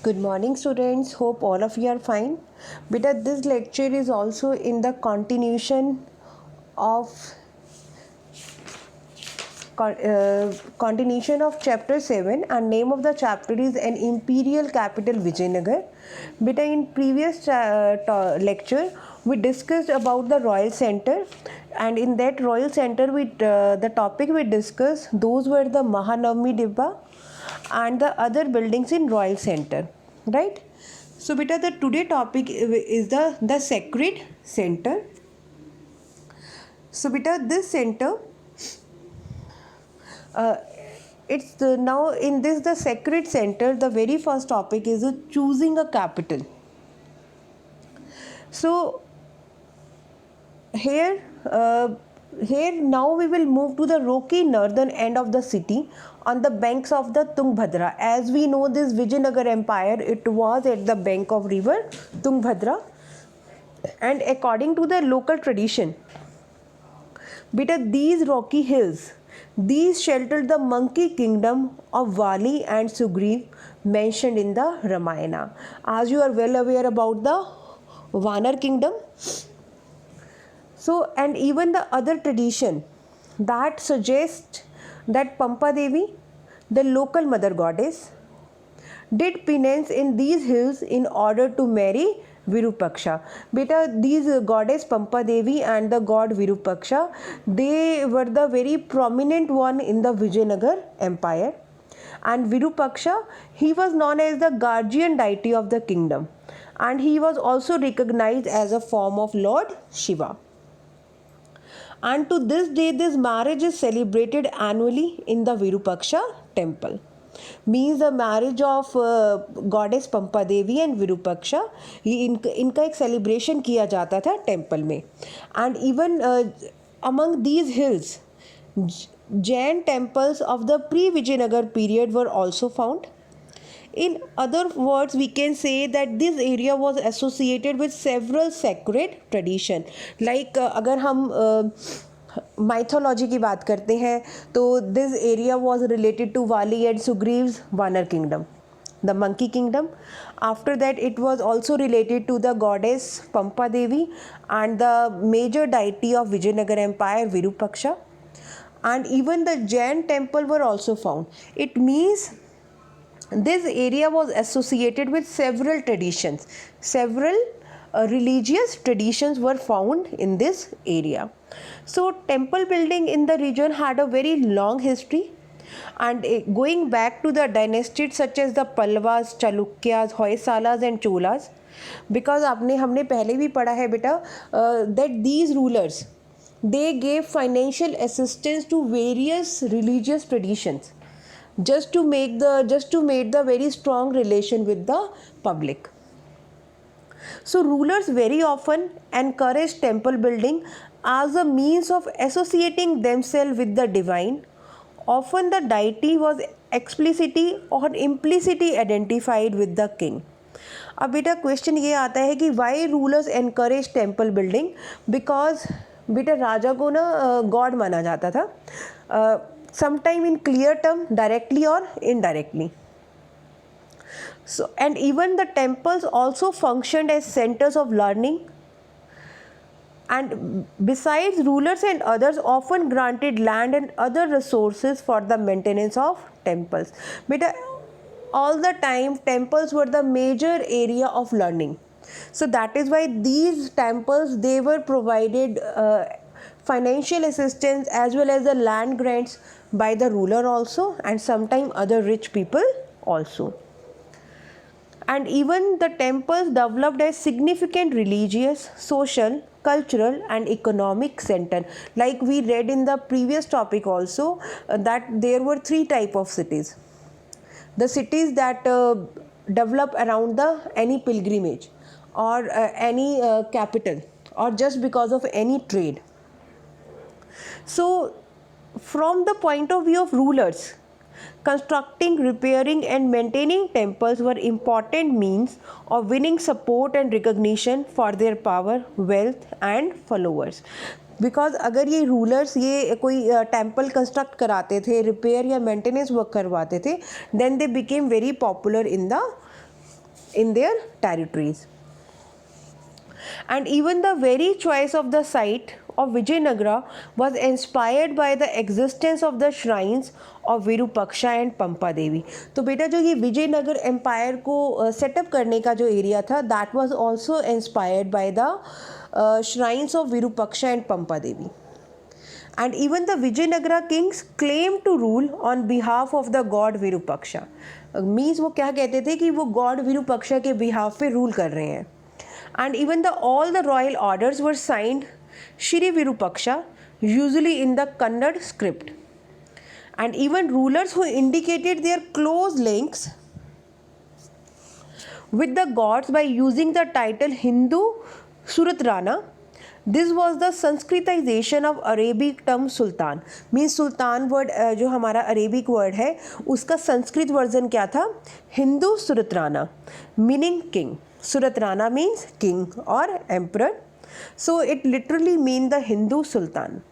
Good morning, students. Hope all of you are fine. Beta, this lecture is also in the of continuation of chapter 7, and name of the chapter is an imperial capital Vijayanagar. Beta, in previous lecture we discussed about the royal center, and in that royal center the topic we discussed, those were the Mahanavami Dibba and the other buildings in royal center, right? So beta, the today topic is the sacred center. So beta, this center it's now in this the sacred center, the very first topic is choosing a capital. So here now we will move to the rocky northern end of the city on the banks of the Tungbhadra. As we know, this Vijayanagar Empire, it was at the bank of river Tungbhadra, and according to the local tradition, beta, these rocky hills, these sheltered the monkey kingdom of Vali and Sugriv mentioned in the Ramayana. As you are well aware about the Vanar kingdom. So, and even the other tradition that suggests that Pampa Devi, the local mother goddess, did penance in these hills in order to marry Virupaksha. Beta, these goddess Pampa Devi and the god Virupaksha, they were the very prominent one in the Vijayanagar Empire. And Virupaksha, he was known as the guardian deity of the kingdom, and he was also recognized as a form of Lord Shiva. And to this day, this marriage is celebrated annually in the Virupaksha temple. Means the marriage of goddess Pampa Devi and Virupaksha, इनका एक celebration किया जाता था temple में. And even among these hills, Jain temples of the pre-Vijayanagar period were also found. In other words, we can say that this area was associated with several sacred traditions. Like अगर हम mythology की बात करते हैं तो this area was related to Vali and Sugriv's Vanar kingdom, the monkey kingdom. After that, it was also related to the goddess Pampa Devi and the major deity of Vijayanagar Empire, Virupaksha. And even the Jain temple were also found. It means this area was associated with several traditions. Several religious traditions were found in this area. So temple building in the region had a very long history, and going back to the dynasties such as the Pallavas, Chalukyas, Hoysalas and Cholas, because हमने पहले भी पढ़ा है बेटा that these rulers, they gave financial assistance to various religious traditions just to make the very strong relation with the public. So rulers very often encouraged temple building as a means of associating themselves with the divine. Often the deity was explicitly or implicitly identified with the king. अब बेटा question ये आता है कि why rulers encourage temple building, because बेटा राजा को ना गॉड माना जाता था, sometime in clear term, directly or indirectly. So, and even the temples also functioned as centers of learning, and besides, rulers and others often granted land and other resources for the maintenance of temples. Beta, all the time temples were the major area of learning. So that is why these temples, they were provided financial assistance as well as the land grants by the ruler also, and sometimes other rich people also. And even the temples developed as significant religious, social, cultural and economic center. Like we read in the previous topic also that there were three types of cities. The cities that develop around any pilgrimage or any capital, or just because of any trade. So from the point of view of rulers, constructing, repairing and maintaining temples were important means of winning support and recognition for their power, wealth and followers. Because अगर ये rulers ये कोई temple construct कराते थे, repair या maintenance work करवाते थे, then they became very popular in the in their territories. And even the very choice of the site of Vijayanagara was inspired by the existence of the shrines of Virupaksha and Pampa Devi. तो बेटा जो ये Vijayanagar empire को setup करने का जो area था, that was also inspired by the shrines of Virupaksha and Pampa Devi. And even the Vijayanagara kings claimed to rule on behalf of the god Virupaksha. Means वो क्या कहते थे कि वो god Virupaksha के behalf पे rule कर रहे हैं. And even all the royal orders were signed Shri Virupaksha, usually in the Kannada script. And even rulers who indicated their close links with the gods by using the title Hindu Suratrana. This was the Sanskritization of Arabic term Sultan. Means Sultan word जो हमारा Arabic word है उसका Sanskrit version क्या था? Hindu Suratrana, meaning king. Suratrana means king or emperor. So it literally means the Hindu Sultan.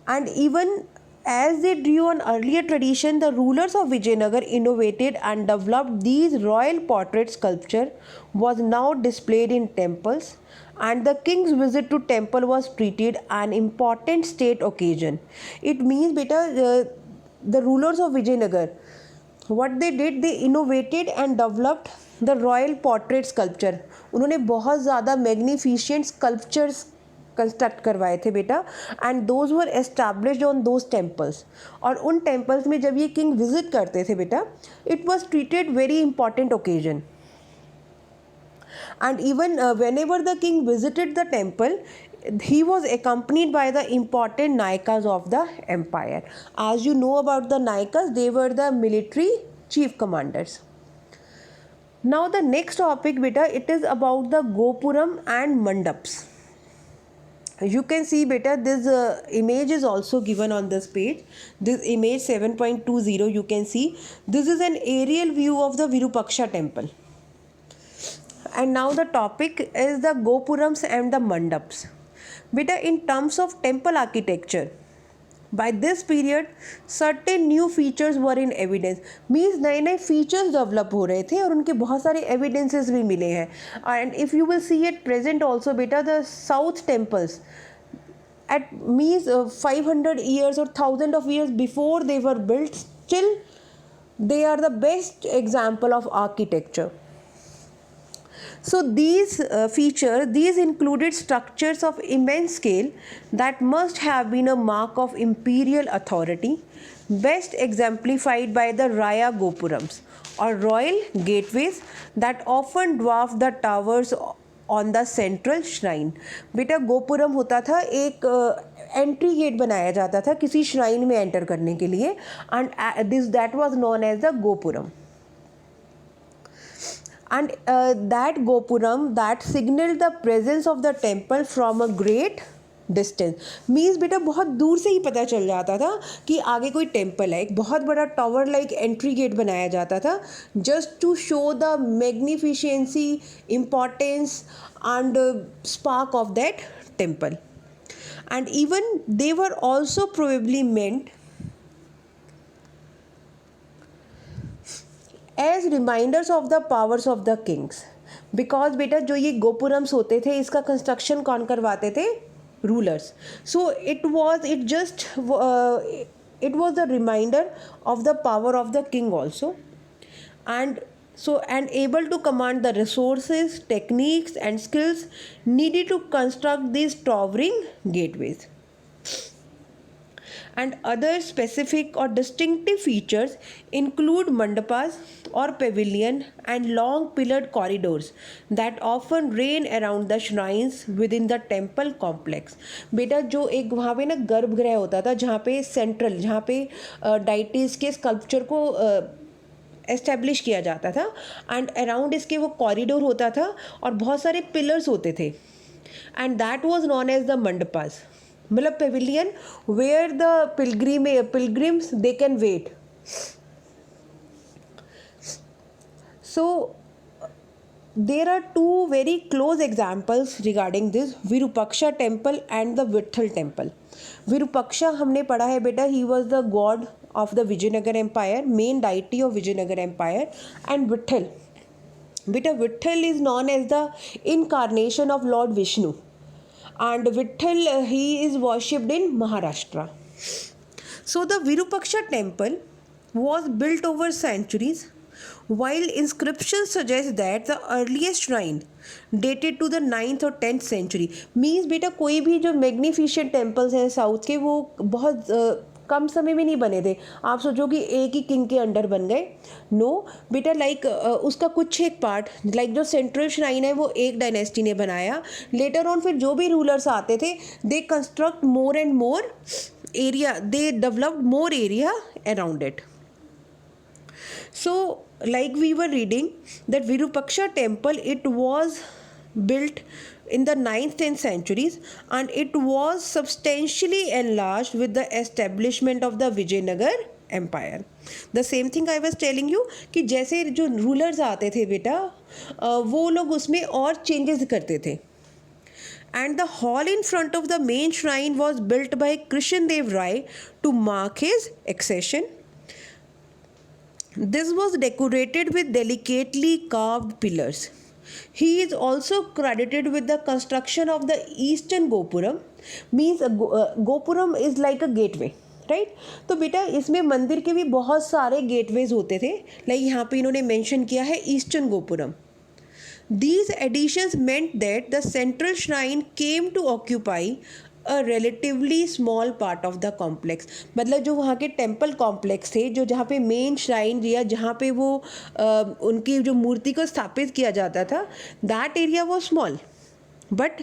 And even as they drew on earlier tradition, the rulers of Vijayanagar innovated and developed these royal portrait sculpture was now displayed in temples, and the king's visit to temple was treated an important state occasion. It means beta the rulers of Vijayanagar, what they did, they innovated and developed the royal portrait sculpture. उन्होंने बहुत ज़्यादा magnificent sculptures construct करवाए थे बेटा, and those were established on those temples. और उन temples में जब ये किंग विजिट करते थे बेटा, it was treated very important occasion. And even when ever the king visited the temple, he was accompanied by the important Nayakas of the empire. As you know about the Nayakas, they were the military chief commanders. Now the next topic beta, it is about the Gopuram and Mandaps. You can see beta this image is also given on this page. This image 7.20, you can see this is an aerial view of the Virupaksha temple. And now the topic is the Gopurams and the Mandaps. Beta, in terms of temple architecture, by this period certain new features were in evidence. Means नए नए features develop हो रहे थे और उनके बहुत सारे evidences भी मिले हैं. And if you will see at present also beta, the south temples at means 500 years or 1000 of years before they were built, still they are the best example of architecture. So these features, these included structures of immense scale that must have been a mark of imperial authority, best exemplified by the Raya Gopurams or royal gateways that often dwarf the towers on the central shrine. बेटा गोपुरम होता था एक entry gate बनाया जाता था किसी shrine में enter करने के लिए, and that was known as the gopuram. And that Gopuram that signaled the presence of the temple from a great distance. Means बेटा बहुत दूर से ही पता चल जाता था कि आगे कोई टेम्पल है. एक बहुत बड़ा टावर लाइक एंट्री गेट बनाया जाता था just to show the magnificency, importance and spark of that temple. And even they were also probably meant as reminders of the powers of the kings. Because बेटा जो ये गोपुरम्स होते थे इसका construction कौन करवाते थे? Rulers. So it was a reminder of the power of the king also, and able to command the resources, techniques and skills needed to construct these towering gateways. And other specific or distinctive features include mandapas or pavilion and long pillared corridors that often ran around the shrines within the temple complex. बेटा जो एक वहाँ पे ना गर्भगृह होता था जहाँ पे सेंट्रल, जहाँ पे डाइटिस के स्कल्पचर को एस्टेब्लिश किया जाता था, एंड अराउंड इसके वो कॉरिडोर होता था और बहुत सारे पिलर्स होते थे, and that was known as the mandapas. मतलब pavilion where the pilgrims they can wait. So there are two very close examples regarding this, Virupaksha temple and the Vitthal temple. Virupaksha हमने पढ़ा है बेटा, he was the God of the Vijayanagar Empire, main deity of Vijayanagar Empire. And Vitthal, beta Vitthal is known as the incarnation of Lord Vishnu, and Vitthal he is worshipped in Maharashtra. So the Virupaksha temple was built over centuries, while inscriptions suggest that the earliest shrine dated to the 9th or 10th century. Means बेटा कोई भी जो magnificent temples हैं south के वो बहुत कम समय में नहीं बने थे। आप सोचो कि एक ही किंग के अंडर बन गए, नो बेटा, लाइक उसका कुछ एक पार्ट, लाइक जो सेंट्रल श्राइन है वो एक डायनेस्टी ने बनाया। लेटर ऑन फिर जो भी रूलर्स आते थे, they construct more and more area, they developed more area around it. So like we were reading that Virupaksha temple, it was built in the 9th-10th centuries, and it was substantially enlarged with the establishment of the Vijayanagar Empire. The same thing I was telling you कि जैसे जो rulers आते थे बेटा, वो लोग उसमें और चेंजेस करते थे. And the hall in front of the main shrine was built by Krishan Dev Rai to mark his accession. This was decorated with delicately carved pillars. He is also credited with the construction of the eastern Gopuram. Means Gopuram is like a gateway, right. तो बेटा इसमें मंदिर के भी बहुत सारे gateways होते थे, लाइक यहाँ पे इन्होंने मेंशन किया है eastern gopuram. These additions meant that the central shrine came to occupy a relatively small part of the complex. मतलब जो वहाँ के टेम्पल कॉम्प्लेक्स थे, जो जहाँ पे मेन श्राइन या जहाँ पे वो उनकी जो मूर्ति को स्थापित किया जाता था, दैट एरिया वो स्मॉल, बट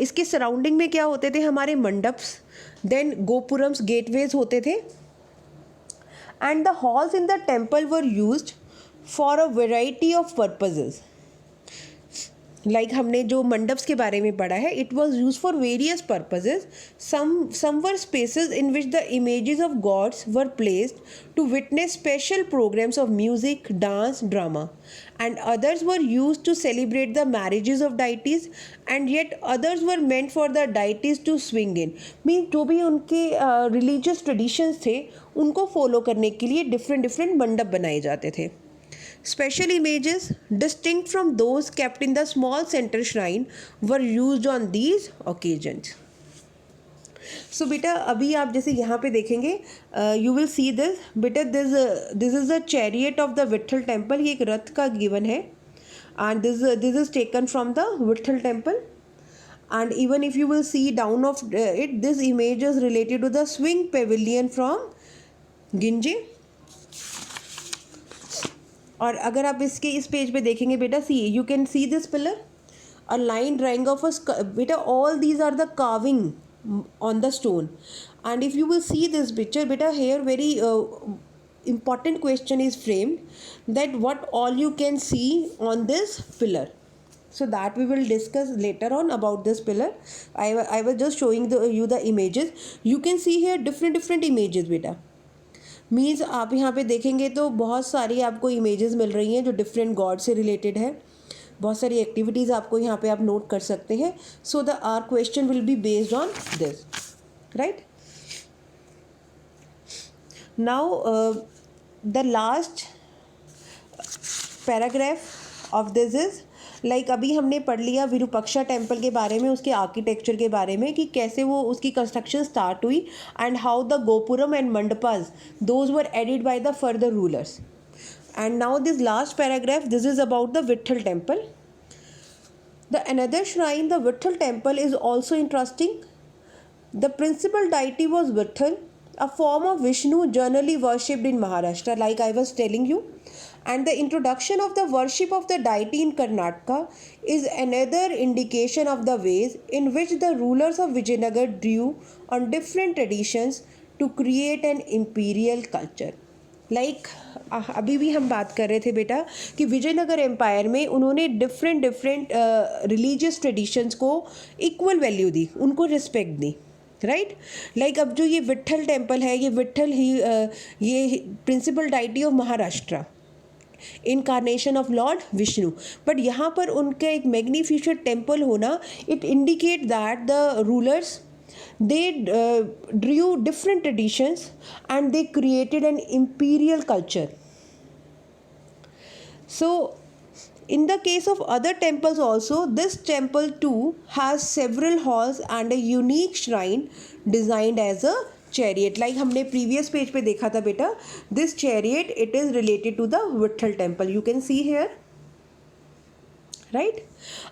इसके सराउंडिंग में क्या होते थे, हमारे मंडप्स, देन गोपुरम्स, गेटवेज होते थे. And the halls in the temple were used for a variety of purposes. Like हमने जो मंडप्स के बारे में पढ़ा है, it was use for various purposes. Some were spaces in which the images of gods were placed to witness special programmes of music, dance, drama, and others were used to celebrate the marriages of deities, and yet others were meant for the deities to swing in. Means जो भी उनके religious traditions थे उनको follow करने के लिए different मंडप बनाए जाते थे. Special images distinct from those kept in the small center shrine were used on these occasions. So बेटा अभी आप जैसे यहाँ पे देखेंगे, यू विल सी दिस बेटा, this is the chariot of the Vitthal temple. ये एक रथ का गिवन है, and this is taken from the Vitthal temple. And even if you will see down of it, this image is related to the swing pavilion from Gingee. और अगर आप इसके इस पेज पे देखेंगे बेटा, see you can see this pillar, a line drawing of अ बेटा, all these are the carving on the stone. And if you will see this picture beta, here very important question is framed, that what all you can see on this pillar. So that we will discuss later on about this pillar. I was just showing you the images. You can see here different images beta. Means आप यहाँ पे देखेंगे तो बहुत सारी आपको images मिल रही हैं जो डिफरेंट गॉड से रिलेटेड है. बहुत सारी एक्टिविटीज़ आपको यहाँ पे आप नोट कर सकते हैं. So the our question will be based on this, right. Now the last paragraph of this is like अभी हमने पढ़ लिया विरूपाक्षा टेम्पल के बारे में, उसके आर्किटेक्चर के बारे में कि कैसे वो उसकी कंस्ट्रक्शन स्टार्ट हुई, and how the gopuram and mandapas those were added by the further rulers. And now this last paragraph, this is about the Vitthal temple. The another shrine, the Vitthal temple, is also interesting. The principal deity was Vitthal, a form of Vishnu generally worshipped in Maharashtra, like I was telling you. And the introduction of the worship of the deity in Karnataka is another indication of the ways in which the rulers of Vijayanagar drew on different traditions to create an imperial culture. Like अभी भी हम बात कर रहे थे बेटा कि Vijayanagar empire में उन्होंने डिफरेंट रिलीजियस ट्रेडिशंस को इक्वल वैल्यू दी, उनको रिस्पेक्ट दी, राइट. लाइक अब जो ये विट्ठल टेम्पल है, ये विट्ठल ही ये principal deity of Maharashtra, incarnation of lord Vishnu. But यहाँ पर उनका एक मैग्निफिशेंट टेम्पल होना, it indicate that the rulers They drew different traditions and they created an imperial culture. So, in the case of other temples also, this temple too has several halls and a unique shrine designed as a chariot. Like हमने previous page पे देखा था बेटा, this chariot, it is related to the Vitthal temple. You can see here, right?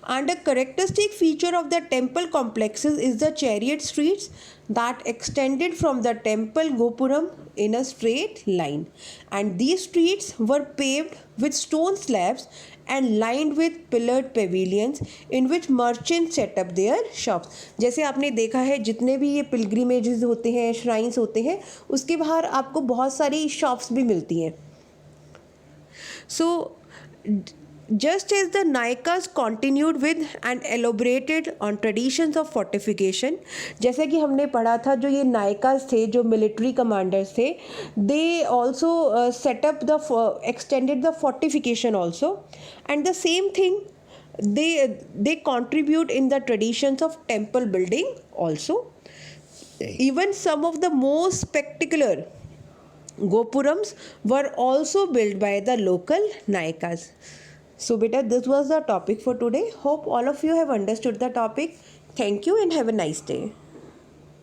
And a characteristic feature of the temple complexes is the chariot streets that extended from the temple gopuram in a straight line, and these streets were paved with stone slabs and lined with pillared pavilions in which merchants set up their shops. जैसे आपने देखा है जितने भी ये पिलग्रिमेजेस होते हैं, shrines होते हैं, उसके बाहर आपको बहुत सारी शॉप्स भी मिलती हैं. So just as the Nayakas continued with and elaborated on traditions of fortification, जैसे कि हमने पढ़ा था जो ये नायकास थे, जो मिलिट्री कमांडर्स थे, they also set up the extended the fortification also, and the same thing they contribute in the traditions of temple building also. Even some of the most spectacular gopurams were also built by the local Nayakas. So beta, this was the topic for today. Hope all of you have understood the topic. Thank you and have a nice day.